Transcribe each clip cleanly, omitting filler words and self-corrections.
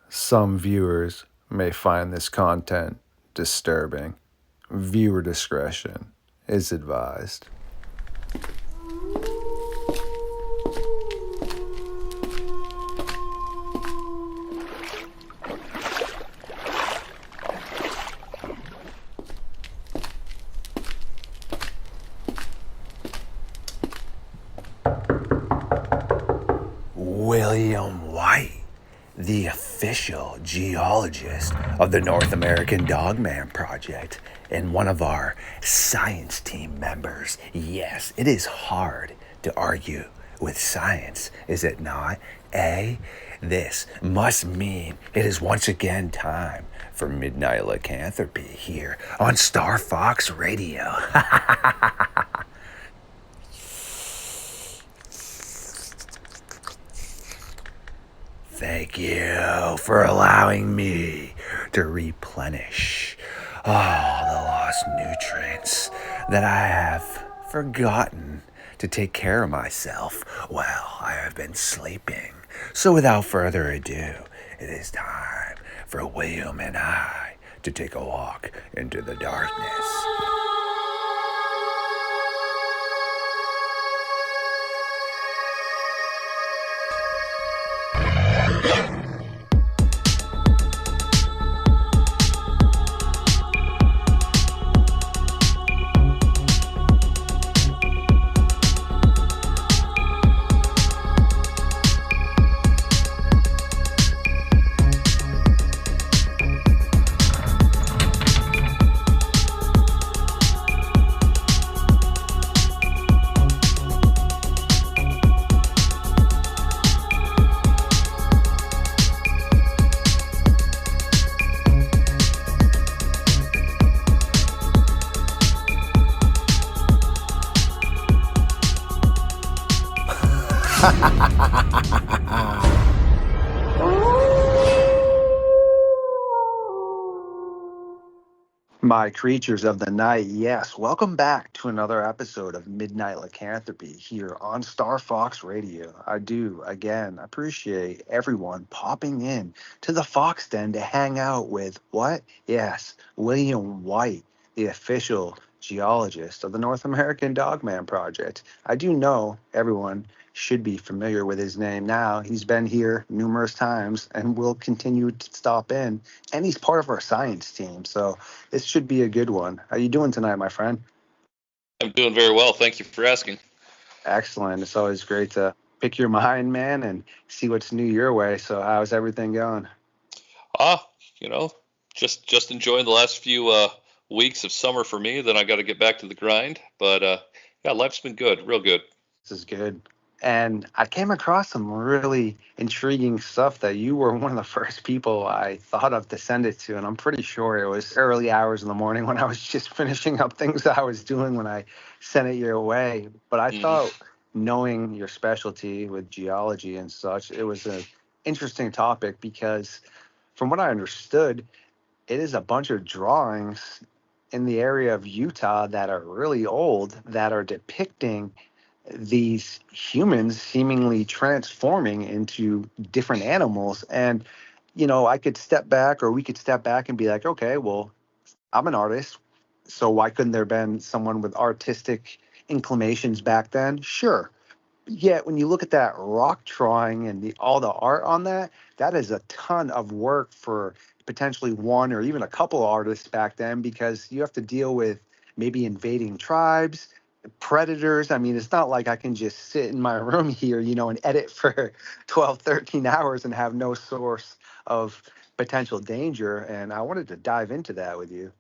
Some viewers may find this content disturbing. Viewer discretion is advised. William White, the official geologist of the North American Dogman Project, and one of our science team members. Yes, it is hard to argue with science, is it not? This must mean it is once again time for Midnight Lycanthropy here on StarFox Radio. Thank you for allowing me to replenish all the lost nutrients that I have forgotten to take care of myself while I have been sleeping. So without further ado, it is time for William and I to take a walk into the darkness. My creatures of the night, yes, welcome back to another episode of Midnight Lycanthropy here on Star Fox Radio. I do, again, appreciate everyone popping in to the Fox Den to hang out with what? Yes, William White, the official geologist of the North American Dogman Project. I do know everyone should be familiar with his name now. He's been here numerous times and will continue to stop in, and he's part of our science team. So this should be a good one. How you doing tonight, my friend? I'm doing very well. Thank you for asking. Excellent. It's always great to pick your mind, man, and see what's new your way. So how's everything going? Ah, you know, just enjoying the last few weeks of summer for me. Then I got to get back to the grind. But yeah, life's been good, real good. This is good. And I came across some really intriguing stuff that you were one of the first people I thought of to send it to. And I'm pretty sure it was early hours in the morning when I was just finishing up things that I was doing when I sent it your way. But I hmm thought, knowing your specialty with geology and such, it was an interesting topic because, from what I understood, it is a bunch of drawings in the area of Utah that are really old that are depicting these humans seemingly transforming into different animals. And, I could step back, or we could step back and be like, okay, well, I'm an artist. So why couldn't there have been someone with artistic inclinations back then? Sure. Yet when you look at that rock drawing and all the art on that, that is a ton of work for potentially one or even a couple of artists back then, because you have to deal with maybe invading tribes, predators. I mean, it's not like I can just sit in my room here, and edit for 12, 13 hours and have no source of potential danger. And I wanted to dive into that with you.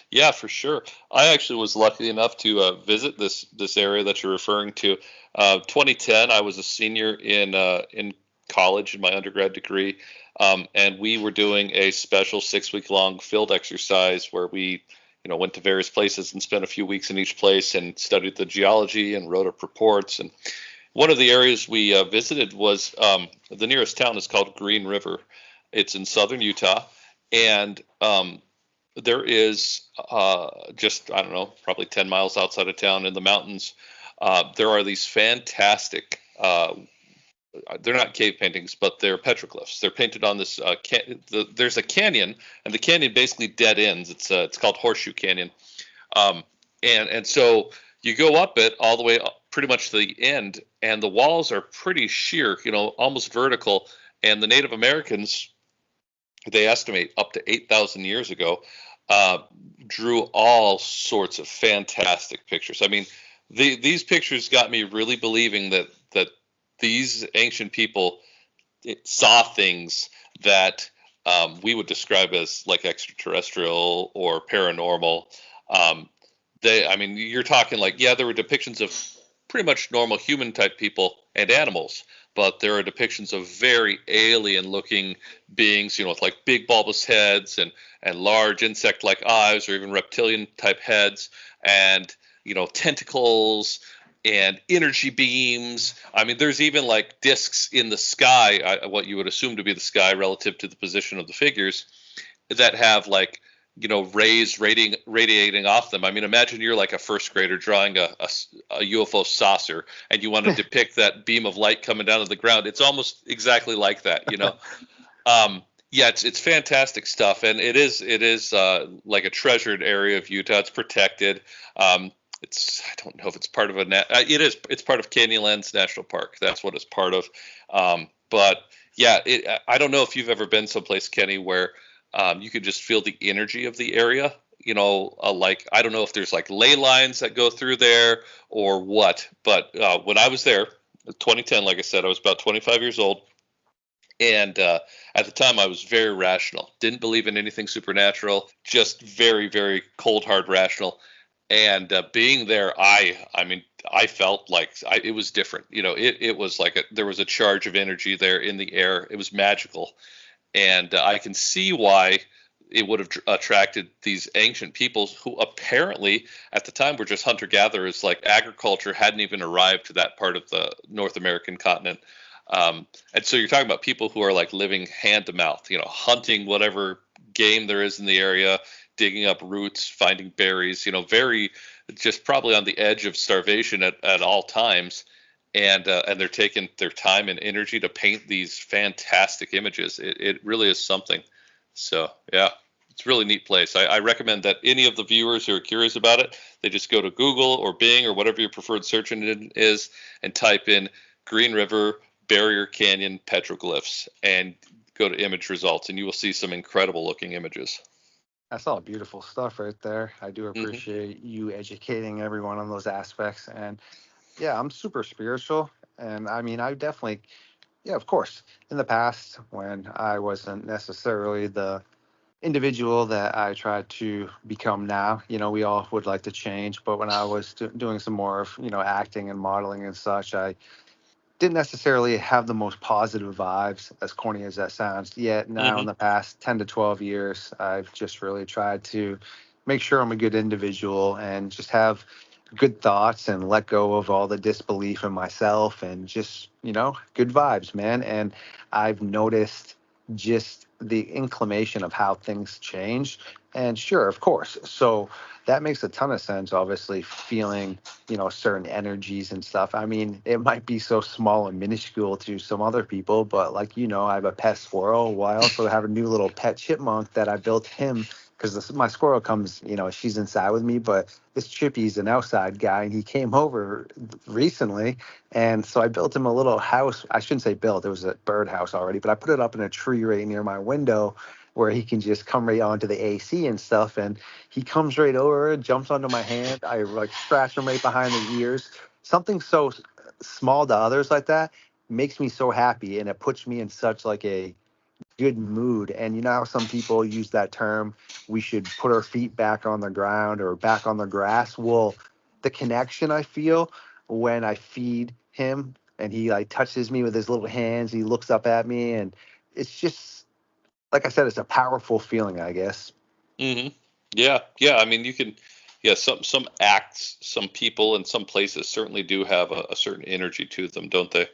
Yeah, for sure. I actually was lucky enough to visit this area that you're referring to. 2010, I was a senior in college in my undergrad degree, and we were doing a special 6 week long field exercise where we, went to various places and spent a few weeks in each place and studied the geology and wrote up reports. And one of the areas we visited was the nearest town is called Green River. It's in southern Utah, and there is just, I don't know, probably 10 miles outside of town in the mountains. There are these fantastic they're not cave paintings, but they're petroglyphs. They're painted on this. There's a canyon, and the canyon basically dead ends. It's called Horseshoe Canyon, um, and so you go up it all the way up, pretty much to the end, and the walls are pretty sheer, almost vertical. And the Native Americans, they estimate up to 8,000 years ago, uh, drew all sorts of fantastic pictures. I mean, these pictures got me really believing that these ancient people saw things that we would describe as like extraterrestrial or paranormal. Um, I mean, you're talking like, yeah, there were depictions of pretty much normal human type people and animals, but there are depictions of very alien looking beings, with like big bulbous heads and large insect like eyes, or even reptilian type heads, and tentacles and energy beams. I mean, there's even like discs in the sky, what you would assume to be the sky relative to the position of the figures, that have like rays radiating off them. I mean, imagine you're like a first grader drawing a UFO saucer, and you want to depict that beam of light coming down to the ground. It's almost exactly like that. Yeah, it's fantastic stuff, and it is like a treasured area of Utah. It's protected. I don't know if it's part of it's part of Canyonlands National Park. That's what it's part of. But yeah, I don't know if you've ever been someplace, Kenny, where you could just feel the energy of the area. Like, I don't know if there's like ley lines that go through there or what, but when I was there, 2010, like I said, I was about 25 years old. And at the time, I was very rational. Didn't believe in anything supernatural. Just very, very cold, hard, rational. And being there, I mean, I felt like it was different. It was like there was a charge of energy there in the air. It was magical, and I can see why it would have attracted these ancient peoples who apparently at the time were just hunter gatherers. Like, agriculture hadn't even arrived to that part of the North American continent. And so you're talking about people who are like living hand to mouth, hunting whatever game there is in the area, digging up roots, finding berries, very just probably on the edge of starvation at all times. And they're taking their time and energy to paint these fantastic images. It really is something. So yeah, it's a really neat place. I recommend that any of the viewers who are curious about it, they just go to Google or Bing or whatever your preferred search engine is, and type in Green River Barrier Canyon petroglyphs and go to image results, and you will see some incredible looking images. That's all beautiful stuff right there. I do Hmm. appreciate you educating everyone on those aspects. And yeah, I'm super spiritual. And I mean, I definitely, yeah, of course, in the past when I wasn't necessarily the individual that I try to become now, we all would like to change. But when I was doing some more of, acting and modeling and such, I didn't necessarily have the most positive vibes, as corny as that sounds. Yet now, in Hmm. the past 10 to 12 years, I've just really tried to make sure I'm a good individual and just have good thoughts and let go of all the disbelief in myself and just, good vibes, man. And I've noticed just the inclination of how things change. And sure, of course. So that makes a ton of sense, obviously, feeling certain energies and stuff. I mean, it might be so small and minuscule to some other people, but like, I have a pet squirrel. Well, I also have a new little pet chipmunk that I built him because my squirrel comes, she's inside with me, but this Chippy's an outside guy, and he came over recently. And so I built him a little house. I shouldn't say built, it was a bird house already, but I put it up in a tree right near my window where he can just come right onto the AC and stuff. And he comes right over, jumps onto my hand. I like scratch him right behind the ears. Something so small to others like that makes me so happy, and it puts me in such like a good mood. And you know how some people use that term, we should put our feet back on the ground or back on the grass. Well, the connection I feel when I feed him and he like touches me with his little hands, he looks up at me, and it's just like I said, it's a powerful feeling, I guess. Hmm. Yeah, yeah. I mean, you can, yeah. Some acts, some people, and some places certainly do have a certain energy to them, don't they?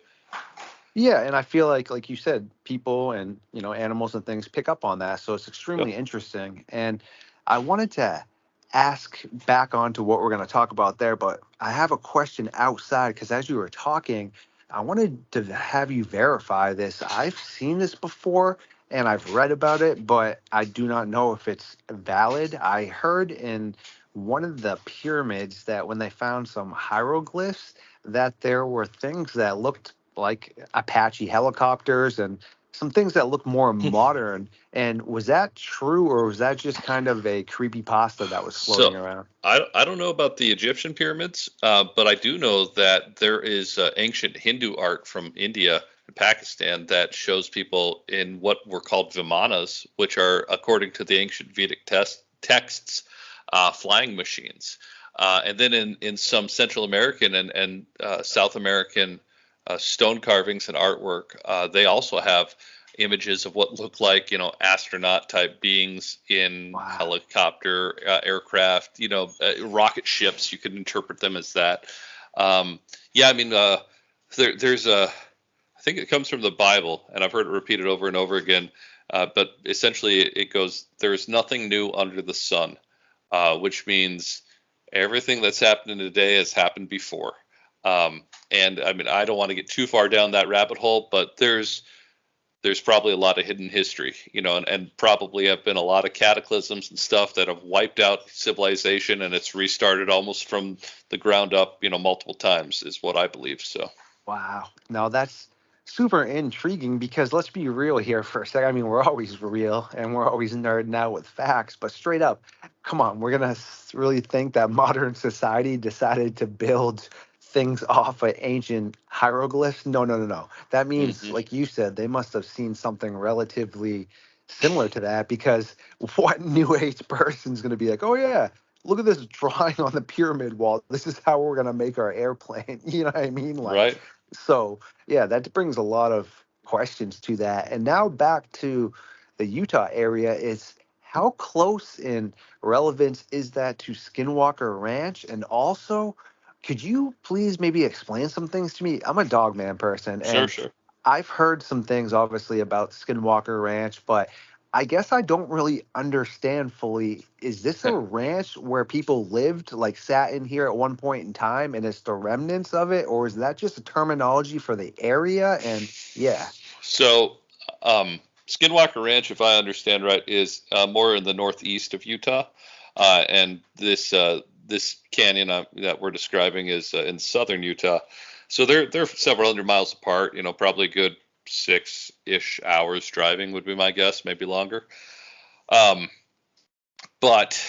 Yeah, and I feel like you said, people and animals and things pick up on that, so it's Yep. extremely interesting. And I wanted to ask back on to what we're going to talk about there, but I have a question outside because as you were talking, I wanted to have you verify this. I've seen this before and I've read about it, but I do not know if it's valid. I heard in one of the pyramids that when they found some hieroglyphs, that there were things that looked like Apache helicopters and some things that look more modern. And was that true, or was that just kind of a creepy pasta that was So floating around? I don't know about the Egyptian pyramids, but I do know that there is ancient Hindu art from India and Pakistan that shows people in what were called vimanas, which are, according to the ancient Vedic texts, flying machines. And then in some Central American and South American stone carvings and artwork, they also have images of what look like, astronaut type beings in Wow. helicopter, aircraft, rocket ships. You can interpret them as that. Yeah, I mean, there's I think it comes from the Bible, and I've heard it repeated over and over again. But essentially, it goes, "There's nothing new under the sun," which means everything that's happening today has happened before. And I mean, I don't want to get too far down that rabbit hole, but there's probably a lot of hidden history, and probably have been a lot of cataclysms and stuff that have wiped out civilization, and it's restarted almost from the ground up, multiple times, is what I believe. So, Wow. Now that's super intriguing because let's be real here for a second. I mean, we're always real and we're always nerding out with facts, but straight up, come on, we're going to really think that modern society decided to build things off of ancient hieroglyphs? No, no, no, no. That means, hmm like you said, they must have seen something relatively similar to that because what new age person's going to be like, oh, yeah, look at this drawing on the pyramid wall. This is how we're going to make our airplane. You know what I mean? Like, right? so, yeah, that brings a lot of questions to that. And now back to the Utah area is how close in relevance is that to Skinwalker Ranch? And also, could you please maybe explain some things to me? I'm a Dogman person, Sure, and sure. I've heard some things obviously about Skinwalker Ranch, but I guess I don't really understand fully. Is this a ranch where people lived, like sat in here at one point in time, and it's the remnants of it, or is that just a terminology for the area? And yeah, So, Skinwalker Ranch, if I understand right, is more in the northeast of Utah, and this canyon that we're describing is in southern Utah. So they're several hundred miles apart. Probably a good 6-ish hours driving would be my guess, maybe longer. Um, but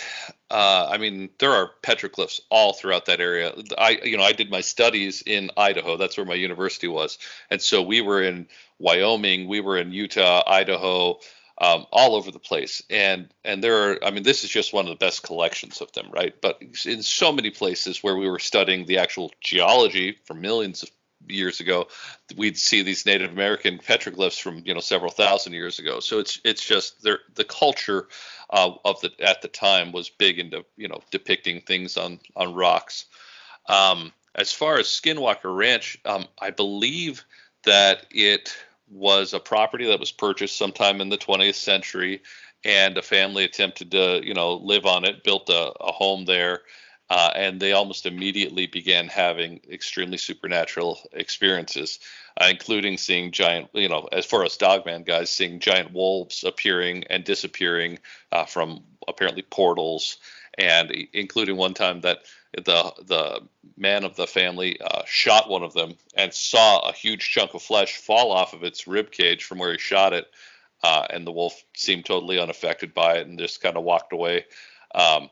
I mean, there are petroglyphs all throughout that area. I did my studies in Idaho. That's where my university was, and so we were in Wyoming, we were in Utah, Idaho, all over the place. And there are, I mean, this is just one of the best collections of them, right? But in so many places where we were studying the actual geology from millions of years ago, we'd see these Native American petroglyphs from several thousand years ago. So it's just the culture of the at the time was big into depicting things on rocks. As far as Skinwalker Ranch, I believe that it was a property that was purchased sometime in the 20th century, and a family attempted to live on it, built a home there. And they almost immediately began having extremely supernatural experiences, including seeing giant, as far as Dogman guys, seeing giant wolves appearing and disappearing from apparently portals, and including one time that the man of the family shot one of them and saw a huge chunk of flesh fall off of its rib cage from where he shot it, and the wolf seemed totally unaffected by it and just kind of walked away. But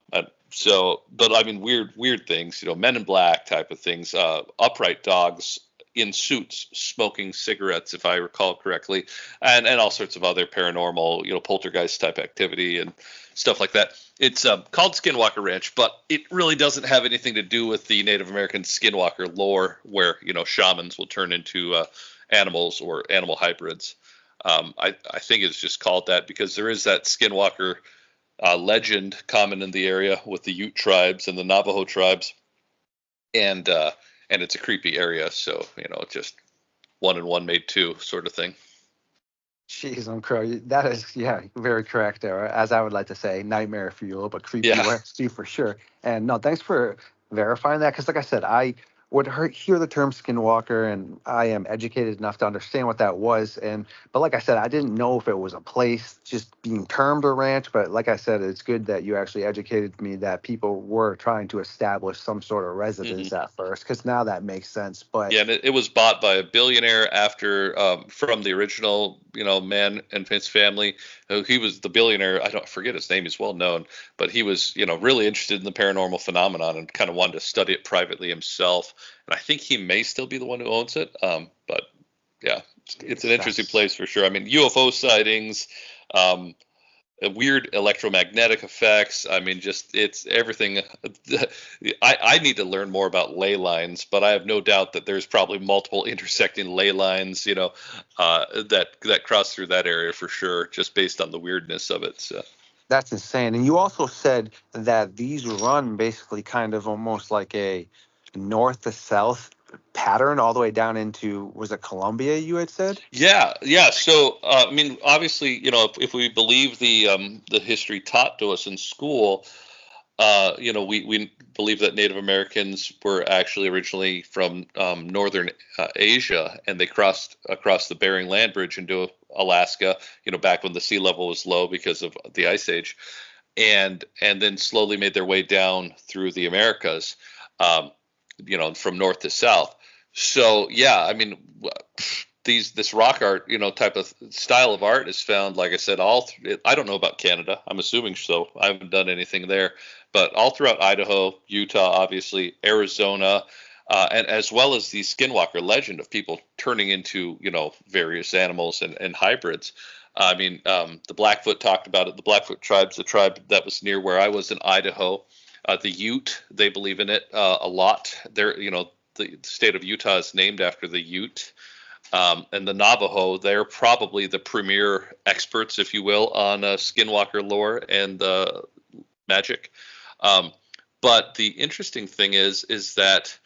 I mean, weird things, Men in Black type of things, upright dogs in suits smoking cigarettes, if I recall correctly, and all sorts of other paranormal, poltergeist type activity and stuff like that. It's called Skinwalker Ranch, but it really doesn't have anything to do with the Native American Skinwalker lore, where shamans will turn into animals or animal hybrids. I think it's just called that because there is that Skinwalker legend common in the area with the Ute tribes and the Navajo tribes, and it's a creepy area. So just one and one made two sort of thing. jeez, on Crow, that is, yeah, very correct there. As I would like to say, nightmare fuel, but creepy Yeah. West too for sure. And no, thanks for verifying that because, like I said, I would hear the term Skinwalker, and I am educated enough to understand what that was. But like I said, I didn't know if it was a place just being termed a ranch. But like I said, it's good that you actually educated me that people were trying to establish some sort of residence at first, because now that makes sense. But Yeah, and it was bought by a billionaire after from the original, man and his family. He was the billionaire. I don't forget his name. He's well known, but he was, really interested in the paranormal phenomenon and kind of wanted to study it privately himself. And I think he may still be the one who owns it. But yeah, it's an interesting place for sure. I mean, UFO sightings. Weird electromagnetic effects. I mean, just it's everything. I need to learn more about ley lines, but I have no doubt that there's probably multiple intersecting ley lines, that cross through that area for sure, just based on the weirdness of it. So. That's insane. And you also said that these run basically kind of almost like a north to south pattern all the way down into, was it Colombia you had said? Yeah. So, I mean, obviously, if we believe the history taught to us in school, we believe that Native Americans were actually originally from northern Asia, and they crossed across the Bering Land Bridge into Alaska, back when the sea level was low because of the Ice Age, and then slowly made their way down through the Americas, from north to south. So, yeah, I mean, this rock art, type of style of art is found, like I said, I don't know about Canada. I'm assuming so. I haven't done anything there, but all throughout Idaho, Utah, obviously, Arizona, and as well as the Skinwalker legend of people turning into, various animals and hybrids. I mean, the Blackfoot talked about it. The Blackfoot tribe's the tribe that was near where I was in Idaho. The Ute, they believe in it a lot. The state of Utah is named after the Ute. And the Navajo, they're probably the premier experts, if you will, on Skinwalker lore and magic. But the interesting thing is that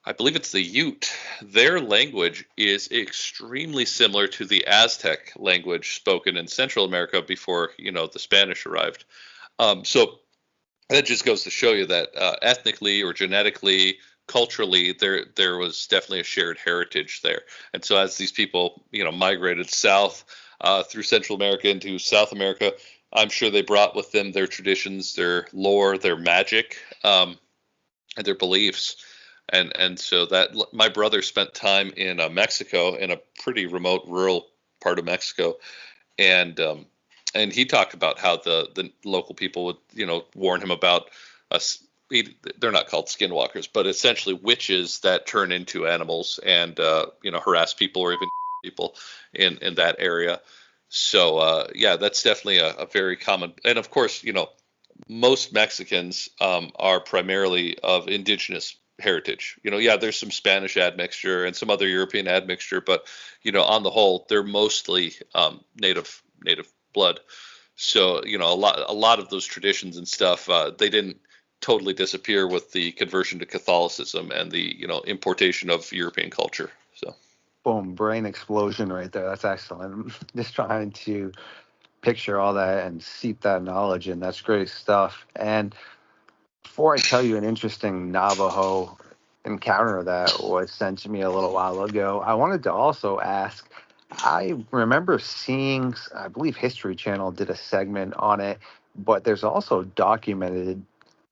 I believe it's the Ute. Their language is extremely similar to the Aztec language spoken in Central America before, the Spanish arrived. So that just goes to show you that ethnically or genetically, culturally, there was definitely a shared heritage there. And so as these people, migrated south through Central America into South America, I'm sure they brought with them their traditions, their lore, their magic, and their beliefs. And so that my brother spent time in Mexico, in a pretty remote rural part of Mexico, and he talked about how the local people would, warn him about us. They're not called skinwalkers, but essentially witches that turn into animals and, harass people or even people in that area. So, yeah, that's definitely a very common. And of course, most Mexicans are primarily of indigenous heritage. Yeah, there's some Spanish admixture and some other European admixture, but, on the whole, they're mostly native blood. So, a lot of those traditions and stuff, they didn't totally disappear with the conversion to Catholicism and the, importation of European culture. So, Boom, brain explosion right there. That's excellent. I'm just trying to picture all that and seep that knowledge in. That's great stuff. And before I tell you an interesting Navajo encounter that was sent to me a little while ago, I wanted to also ask, I remember seeing, I believe History Channel did a segment on it, but there's also documented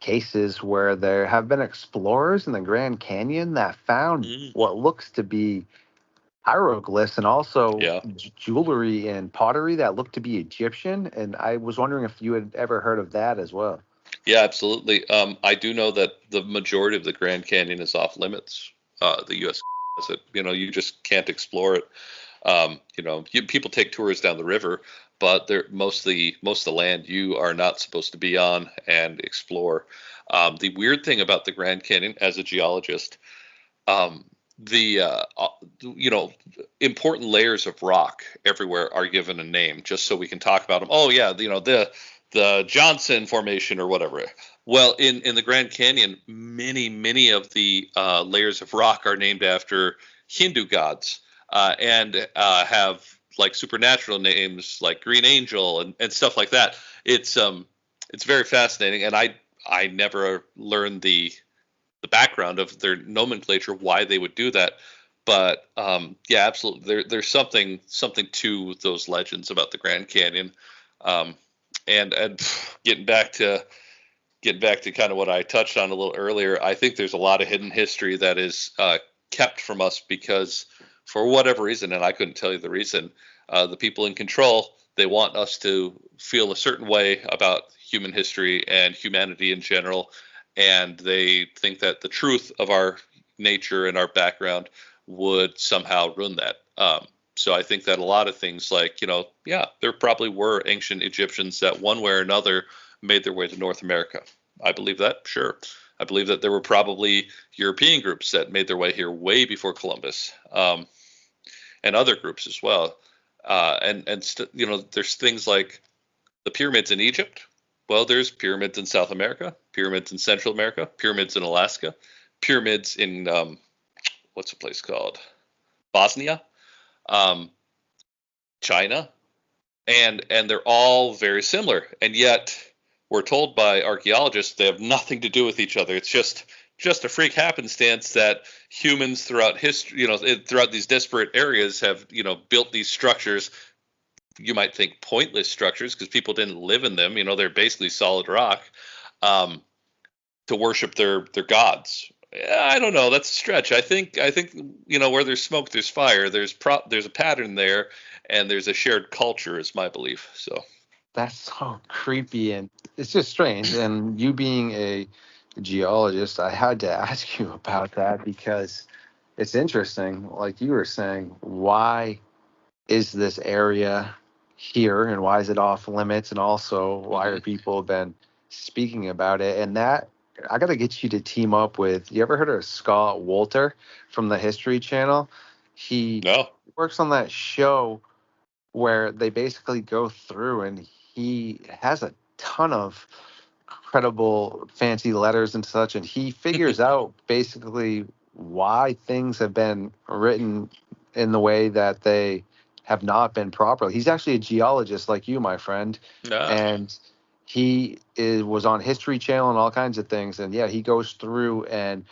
cases where there have been explorers in the Grand Canyon that found what looks to be hieroglyphs and also yeah. jewelry and pottery that looked to be Egyptian. And I was wondering if you had ever heard of that as well. Yeah, absolutely. I do know that the majority of the Grand Canyon is off limits. The U.S. has it. You just can't explore it. People take tours down the river, but most of the land you are not supposed to be on and explore. The weird thing about the Grand Canyon, as a geologist, the important layers of rock everywhere are given a name just so we can talk about them. Oh yeah, the Johnson Formation or whatever. Well, in the Grand Canyon, many of the layers of rock are named after Hindu gods and have like supernatural names like Green Angel and stuff like that. It's very fascinating, and I never learned the the background of their nomenclature, why they would do that. But yeah, absolutely, there's something to those legends about the Grand Canyon. Um, and getting back to kind of what I touched on a little earlier, I think there's a lot of hidden history that is kept from us because, for whatever reason, and I couldn't tell you the reason, the people in control, they want us to feel a certain way about human history and humanity in general, and they think that the truth of our nature and our background would somehow ruin that. So I think that a lot of things like, yeah, there probably were ancient Egyptians that one way or another made their way to North America. I believe that, sure. I believe that there were probably European groups that made their way here way before Columbus, and other groups as well. There's things like the pyramids in Egypt. Well, there's pyramids in South America, pyramids in Central America, pyramids in Alaska, pyramids in what's the place called? Bosnia, um, China, and they're all very similar, and yet we're told by archaeologists they have nothing to do with each other. It's just a freak happenstance that humans throughout history, throughout these disparate areas, have built these structures. You might think pointless structures because people didn't live in them. They're basically solid rock, um, to worship their gods. I don't know. That's a stretch. I think where there's smoke, there's fire. There's a pattern there, and there's a shared culture, is my belief. So That's so creepy, and it's just strange. And you being a geologist, I had to ask you about that because it's interesting. Like you were saying, why is this area here and why is it off limits? And also, why hmm are people been speaking about it? And that I got to get you to team up with. You ever heard of Scott Wolter from the History Channel? He no, works on that show where they basically go through and he has a ton of credible fancy letters and such, and he figures out basically why things have been written in the way that they have not been properly. He's actually a geologist like you, my friend, nah, and was on History Channel and all kinds of things. And yeah, he goes through and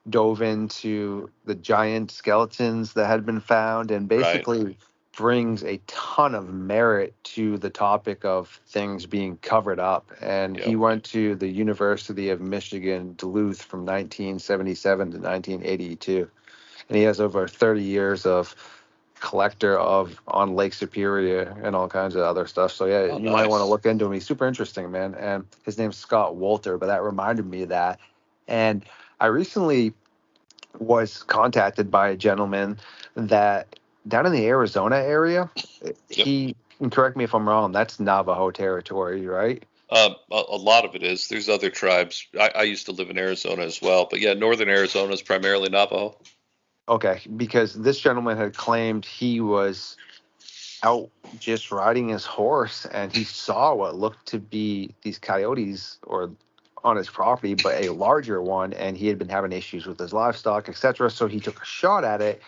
dove into the giant skeletons that had been found and right, basically brings a ton of merit to the topic of things being covered up. And he yep, went to the University of Michigan, Duluth from 1977 to 1982. And he has over 30 years of collector of on Lake Superior and all kinds of other stuff. So yeah, oh you might want to nice, look into him. He's super interesting, man. And his name's Scott Wolter, but that reminded me of that. And I recently was contacted by a gentleman that down in the Arizona area, yep. he can correct me if I'm wrong, that's Navajo territory, right? A lot of it is. There's other tribes. I used to live in Arizona as well, but yeah, northern Arizona is primarily Navajo. Okay, because this gentleman had claimed he was out just riding his horse and he saw what looked to be these coyotes or on his property, but a larger one, and he had been having issues with his livestock, etc. So he took a shot at it.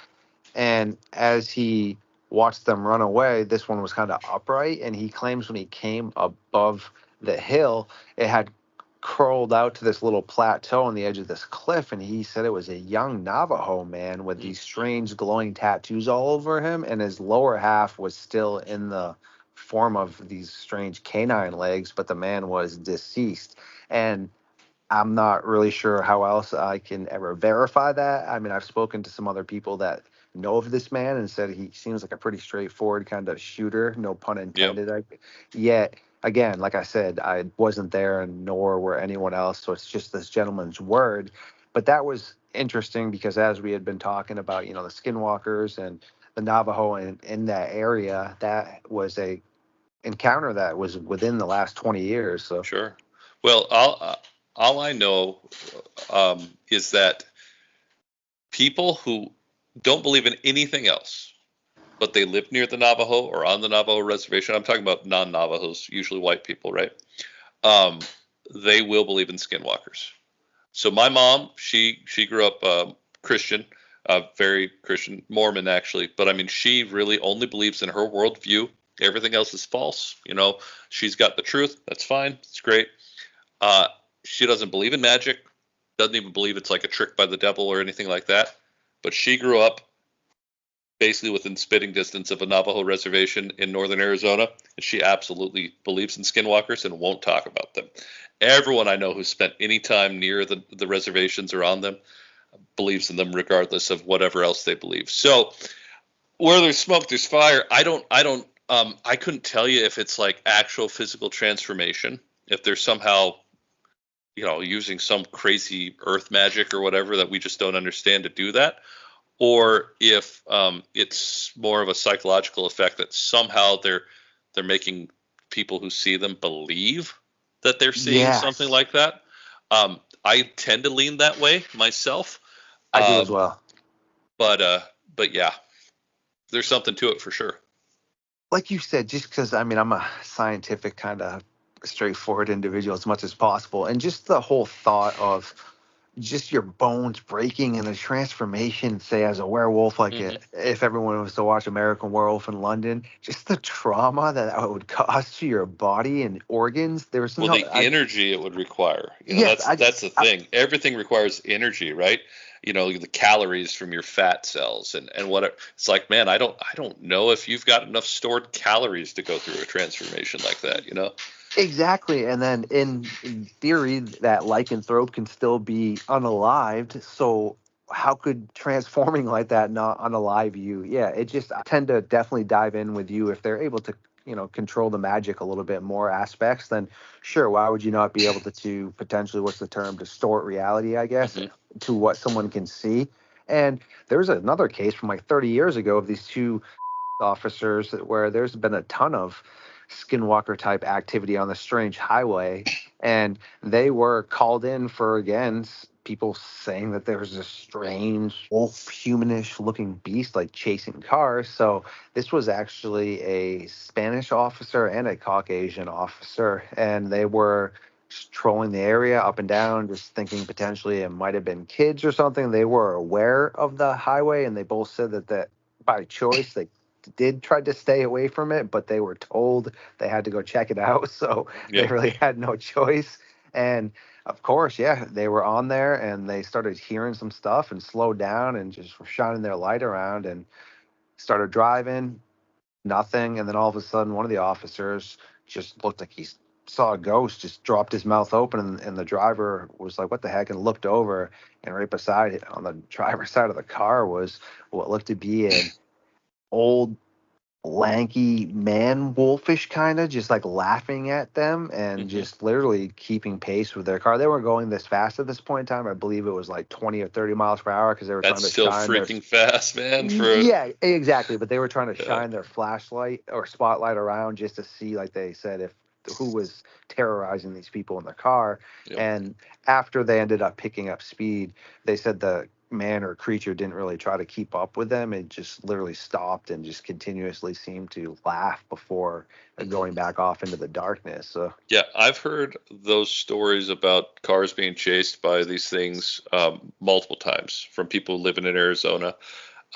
And as he watched them run away, this one was kind of upright. And he claims when he came above the hill, it had curled out to this little plateau on the edge of this cliff. And he said it was a young Navajo man with Mm, these strange glowing tattoos all over him. And his lower half was still in the form of these strange canine legs, but the man was deceased. And I'm not really sure how else I can ever verify that. I mean, I've spoken to some other people that know of this man and said he seems like a pretty straightforward kind of shooter, no pun yep. intended. Yet, again, like I said, I wasn't there and nor were anyone else. So it's just this gentleman's word. But that was interesting because as we had been talking about, the skinwalkers and the Navajo in that area, that was a encounter that was within the last 20 years. So Sure. Well, all I know is that people who don't believe in anything else, but they live near the Navajo or on the Navajo reservation. I'm talking about non-Navajos, usually white people, right? Um, they will believe in skinwalkers. So my mom, she grew up Christian, very Christian, Mormon actually. But I mean, she really only believes in her worldview. Everything else is false. She's got the truth. That's fine. It's great. Uh, she doesn't believe in magic. doesn't even believe it's like a trick by the devil or anything like that. But she grew up basically within spitting distance of a Navajo reservation in northern Arizona, and she absolutely believes in skinwalkers and won't talk about them. Everyone I know who's spent any time near the reservations or on them believes in them, regardless of whatever else they believe. So where there's smoke, there's fire. I couldn't tell you if it's like actual physical transformation, if they're somehow, using some crazy earth magic or whatever that we just don't understand to do that, or if it's more of a psychological effect that somehow they're making people who see them believe that they're seeing something Yes, like that. I tend to lean that way myself, I do as um, well. but yeah, there's something to it for sure. Like you said, just because I'm a scientific kind of straightforward individual as much as possible, and just the whole thought of just your bones breaking and the transformation, say as a werewolf, like Hmm. if everyone was to watch American Werewolf in London, just the trauma that would cause to your body and organs. There's Well, no, the energy it would require, yes, that's the thing. Everything requires energy, right? The calories from your fat cells and what it's like, man, I don't know if you've got enough stored calories to go through a transformation like that. exactly. And then in theory, that lycanthrope can still be unalived. So how could transforming like that not unalive you? Yeah, it just, I tend to definitely dive in with you if they're able to, control the magic a little bit more aspects, then sure, why would you not be able to potentially, what's the term, distort reality, I guess, Hmm. to what someone can see. And there's another case from like 30 years ago of these two officers where there's been a ton of skinwalker type activity on the strange highway, and they were called in for, again, people saying that there was a strange wolf humanish looking beast like chasing cars. So this was actually a Spanish officer and a Caucasian officer, and they were just trolling the area up and down, just thinking potentially it might have been kids or something. They were aware of the highway, and they both said that by choice they did try to stay away from it, but they were told they had to go check it out. So they Yep. really had no choice. And of course, yeah, they were on there and they started hearing some stuff and slowed down and just were shining their light around and started driving. Nothing. And then all of a sudden, one of the officers just looked like he saw a ghost, just dropped his mouth open. And the driver was like, what the heck? And looked over. And right beside it on the driver's side of the car was what looked to be an old lanky man wolfish kind of just like laughing at them and Hmm. just literally keeping pace with their car. They weren't going this fast at this point in time. I believe it was like 20 or 30 miles per hour because they were That's trying to still shine their, freaking fast, man. yeah, exactly, but they were trying to Yeah, shine their flashlight or spotlight around just to see, like they said, if who was terrorizing these people in the car. yep. And after they ended up picking up speed, they said the man or creature didn't really try to keep up with them. It just literally stopped and just continuously seemed to laugh before Hmm. going back off into the darkness. So Yeah, I've heard those stories about cars being chased by these things multiple times from people living in Arizona.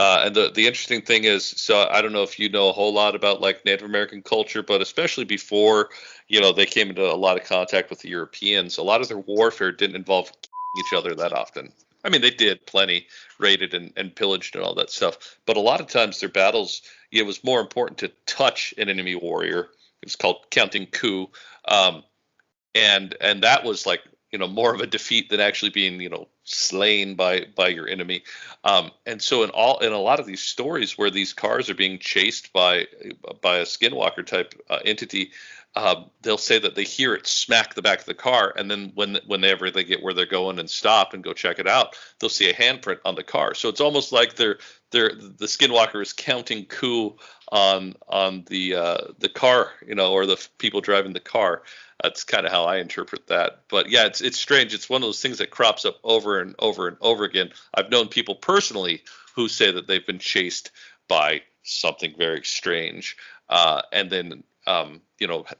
And the interesting thing is, so I don't know if you know a whole lot about like Native American culture, but especially before, they came into a lot of contact with the Europeans, a lot of their warfare didn't involve each other that often. I mean, they did plenty, raided and pillaged and all that stuff, but a lot of times their battles, it was more important to touch an enemy warrior. It was called counting coup, um, and that was like more of a defeat than actually being slain by your enemy. And so in a lot of these stories where these cars are being chased by a skinwalker type entity, they'll say that they hear it smack the back of the car, and then whenever they get where they're going and stop and go check it out, they'll see a handprint on the car. So it's almost like the skinwalker is counting coup on the car, or the people driving the car. That's kind of how I interpret that. But yeah, it's strange. It's one of those things that crops up over and over and over again. I've known people personally who say that they've been chased by something very strange, and then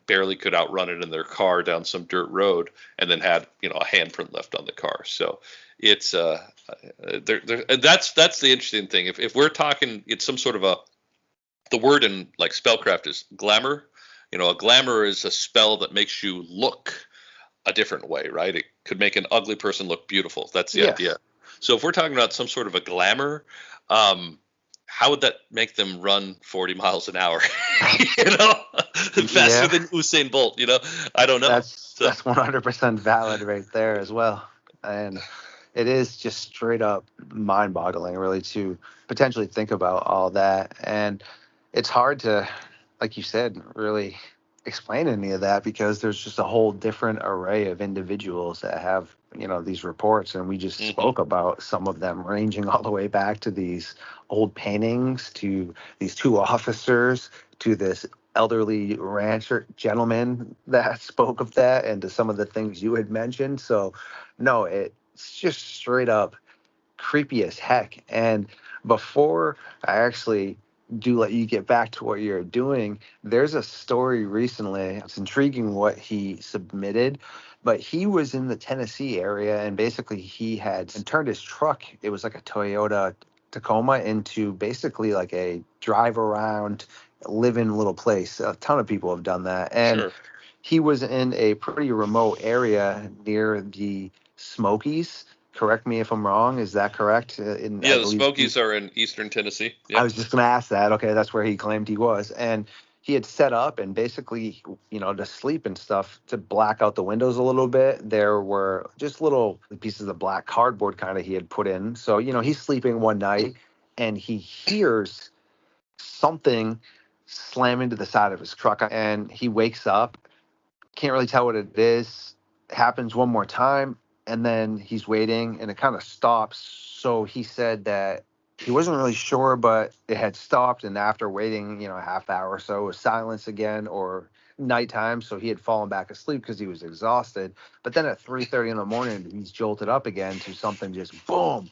barely could outrun it in their car down some dirt road, and then had a handprint left on the car. So it's that's the interesting thing. If we're talking, it's some sort of the word in like spellcraft is glamour. A glamour is a spell that makes you look a different way, right? It could make an ugly person look beautiful. That's the Yes. idea. So if we're talking about some sort of a glamour, how would that make them run 40 miles an hour? Faster Yeah. than Usain Bolt. I don't know. That's 100% valid right there as well. And it is just straight up mind-boggling, really, to potentially think about all that. And it's hard to, like you said, really explain any of that because there's just a whole different array of individuals that have, these reports. And we just spoke about some of them ranging all the way back to these old paintings, to these two officers, to this elderly rancher gentleman that spoke of that, and to some of the things you had mentioned. So, no, it's just straight up creepy as heck. And before I actually do let you get back to what you're doing, there's a story recently. It's intriguing what he submitted, but he was in the Tennessee area and basically he had turned his truck. It was like a Toyota Tacoma into basically like a drive around, live in little place. A ton of people have done that. And Sure. he was in a pretty remote area near the Smokies. Correct me if I'm wrong. Is that correct? Yeah, the Smokies are in eastern Tennessee. I Yep. was just going to ask that. Okay, that's where he claimed he was. And he had set up and basically, to sleep and stuff, to black out the windows a little bit. There were just little pieces of black cardboard kind of he had put in. So, he's sleeping one night and he hears something slam into the side of his truck and he wakes up. Can't really tell what it is. Happens one more time, and then he's waiting, and it kind of stops. So he said that he wasn't really sure, but it had stopped. And after waiting, a half hour or so, it was silence again, or nighttime. So he had fallen back asleep because he was exhausted. But then at 3:30 in the morning, he's jolted up again to something just boom,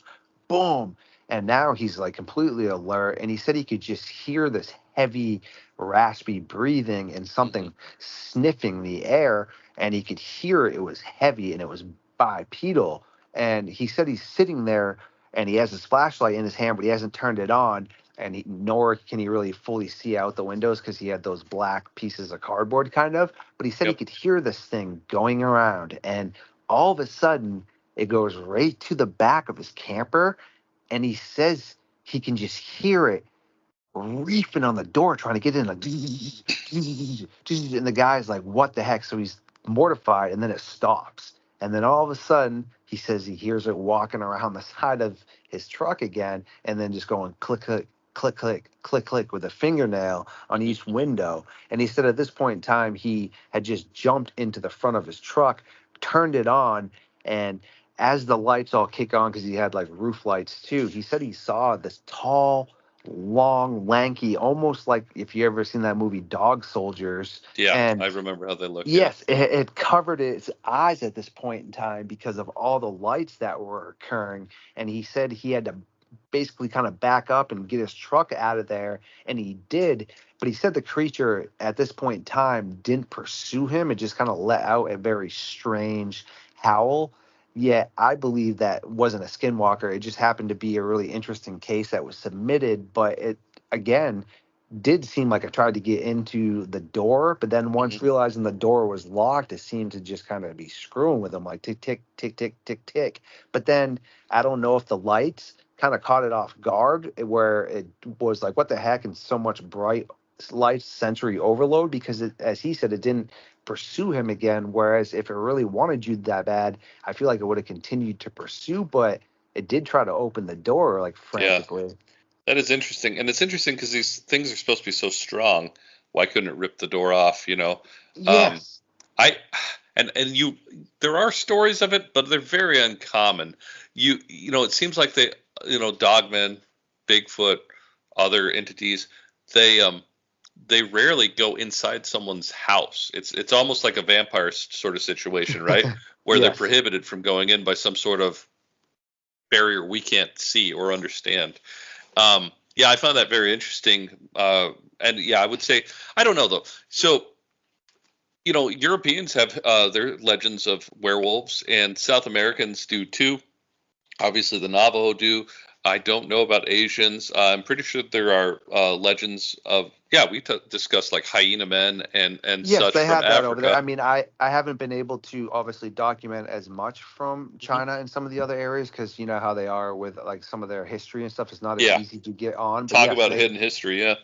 boom. And now he's like completely alert. And he said he could just hear this heavy, raspy breathing and something sniffing the air. And he could hear it was heavy and it was bipedal. And he said he's sitting there and he has his flashlight in his hand, but he hasn't turned it on. And nor can he really fully see out the windows because he had those black pieces of cardboard kind of. But he said he could hear this thing going around. And all of a sudden, it goes right to the back of his camper. And he says he can just hear it reefing on the door trying to get in, like, and the guy's like, what the heck? So he's mortified, and then it stops. And then all of a sudden, he says he hears it walking around the side of his truck again, and then just going click, click, click, click, click, click with a fingernail on each window. And he said at this point in time, he had just jumped into the front of his truck, turned it on, and as the lights all kick on, because he had like roof lights too, he said he saw this tall, long, lanky, almost like if you ever seen that movie Dog Soldiers. Yeah, And I remember how they look. yes, it covered its eyes at this point in time because of all the lights that were occurring. And he said he had to basically kind of back up and get his truck out of there. And he did. But he said the creature at this point in time didn't pursue him. It just kind of let out a very strange howl. Yet I believe that wasn't a skinwalker. It just happened to be a really interesting case that was submitted. But it, again, did seem like I tried to get into the door, but then once realizing the door was locked, it seemed to just kind of be screwing with him, like tick, tick, tick, tick, tick, tick. But then I don't know if the lights kind of caught it off guard, where it was like, what the heck, and so much bright light sensory overload, because as he said, it didn't pursue him again. Whereas if it really wanted you that bad, I feel like it would have continued to pursue, but it did try to open the door like frantically. Yeah. That is interesting, and it's interesting because these things are supposed to be so strong. Why couldn't it rip the door off? Yes. I and you. There are stories of it, but they're very uncommon. It seems like Dogman, Bigfoot, other entities, they rarely go inside someone's house. It's almost like a vampire sort of situation, right? Where they're prohibited from going in by some sort of barrier we can't see or understand. Yeah, I found that very interesting. And yeah, I would say, I don't know though. So, Europeans have their legends of werewolves, and South Americans do too. Obviously, the Navajo do. I don't know about Asians. I'm pretty sure there are legends of Yeah, we discussed like hyena men and Yes, such they from have that over there. I Africa. mean, I haven't been able to obviously document as much from Hmm. China and some of the other areas because you know how they are with like some of their history and stuff. It's not as Yeah, easy to get on. But talk yes, about hidden history. Yeah.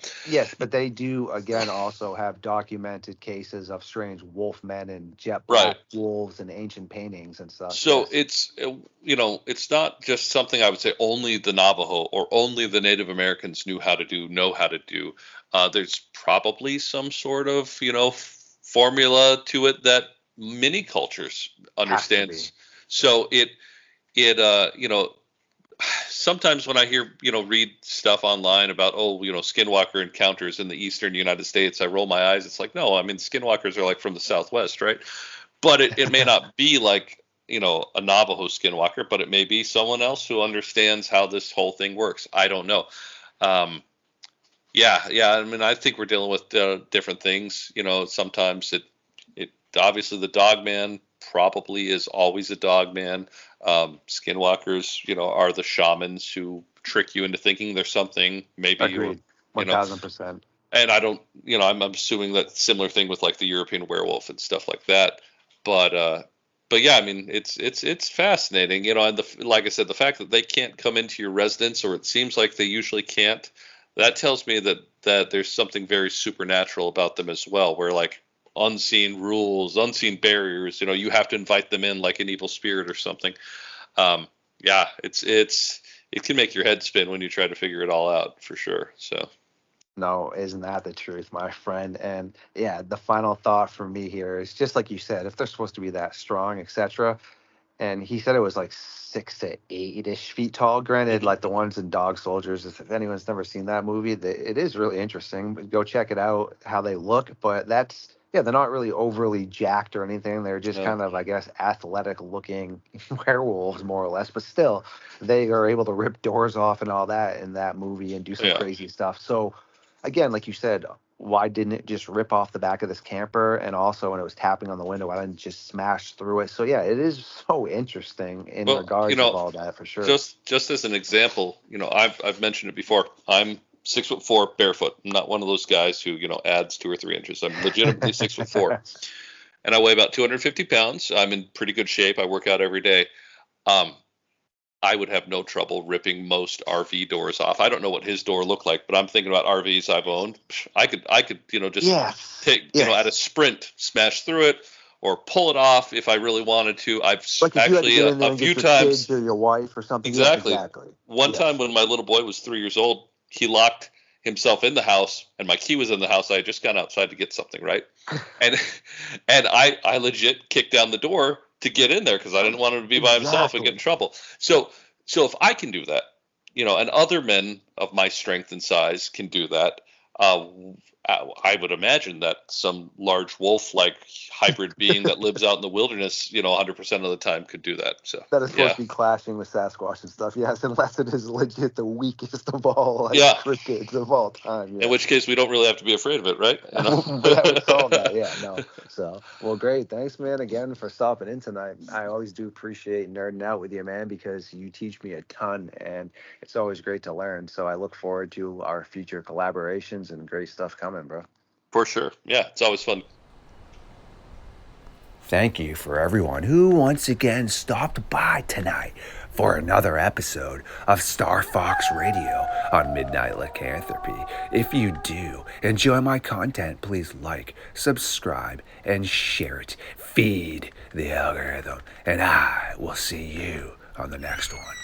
they do again also have documented cases of strange wolf men and jet Right. black wolves and ancient paintings and such. So Yes, it's it's not just something I would say only the Navajo or only the Native Americans know how to do. There's probably some sort of formula to it that many cultures has to be. understands. So it sometimes when I hear read stuff online about skinwalker encounters in the eastern United States, I roll my eyes. It's like, no, I mean, skinwalkers are like from the Southwest, right? But it may not be like a Navajo skinwalker, but it may be someone else who understands how this whole thing works. I don't know. um yeah, I mean, I think we're dealing with different things. Sometimes it obviously the Dogman probably is always a Dogman. Skinwalkers are the shamans who trick you into thinking there's something, maybe Agreed, you know 1000%. and I don't, I'm assuming that similar thing with like the European werewolf and stuff like that. But yeah, I mean, it's fascinating, and like I said, the fact that they can't come into your residence, or it seems like they usually can't, that tells me that there's something very supernatural about them as well, where like unseen rules, unseen barriers, you have to invite them in like an evil spirit or something. Yeah, it can make your head spin when you try to figure it all out, for sure. So. No, isn't that the truth, my friend? And yeah, the final thought for me here is just like you said, if they're supposed to be that strong, etc. And he said it was like 6 to 8 ish feet tall. Granted, Mhm. like the ones in Dog Soldiers, if anyone's never seen that movie, it is really interesting. But go check it out, how they look. But that's, yeah, they're not really overly jacked or anything. They're just No. kind of, I guess, athletic looking werewolves, more or less. But still, they are able to rip doors off and all that in that movie and do some Yeah. crazy stuff. So, again, like you said, why didn't it just rip off the back of this camper? And also, when it was tapping on the window, why didn't it just smash through it? So yeah, it is so interesting in Well, regards of all that for sure. just as an example, I've mentioned it before. I'm 6'4", barefoot. I'm not one of those guys who adds 2 or 3 inches. I'm legitimately 6'4", and I weigh about 250 pounds. I'm in pretty good shape. I work out every day. Um, I would have no trouble ripping most RV doors off. I don't know what his door looked like, but I'm thinking about RVs I've owned. I could, just Yes, take, at a yes. sprint, smash through it, or pull it off if I really wanted to. I've Like if you had to actually get in there a and few get your kids times. or your wife or something. Yeah, Exactly. exactly. One time Yes. when my little boy was 3 years old, he locked himself in the house, and my key was in the house. I had just gone outside to get something, right? And and I legit kicked down the door to get in there because I didn't want him to be by himself and get in Exactly. trouble. So if I can do that, and other men of my strength and size can do that, uh, I would imagine that some large wolf-like hybrid being that lives out in the wilderness, 100% of the time could do that. So That is supposed yeah, to be clashing with Sasquatch and stuff. Yes, unless it is legit the weakest of all like yeah. cryptids of all time. In Yes. which case, we don't really have to be afraid of it, right? That would solve that. Yeah, no. So, well, great. Thanks, man, again for stopping in tonight. I always do appreciate nerding out with you, man, because you teach me a ton and it's always great to learn. So, I look forward to our future collaborations and great stuff coming, bro. For sure. Yeah, it's always fun. Thank you for everyone who once again stopped by tonight for another episode of Star Fox Radio on Midnight Lycanthropy. If you do enjoy my content, please like, subscribe, and share it. Feed the algorithm, and I will see you on the next one.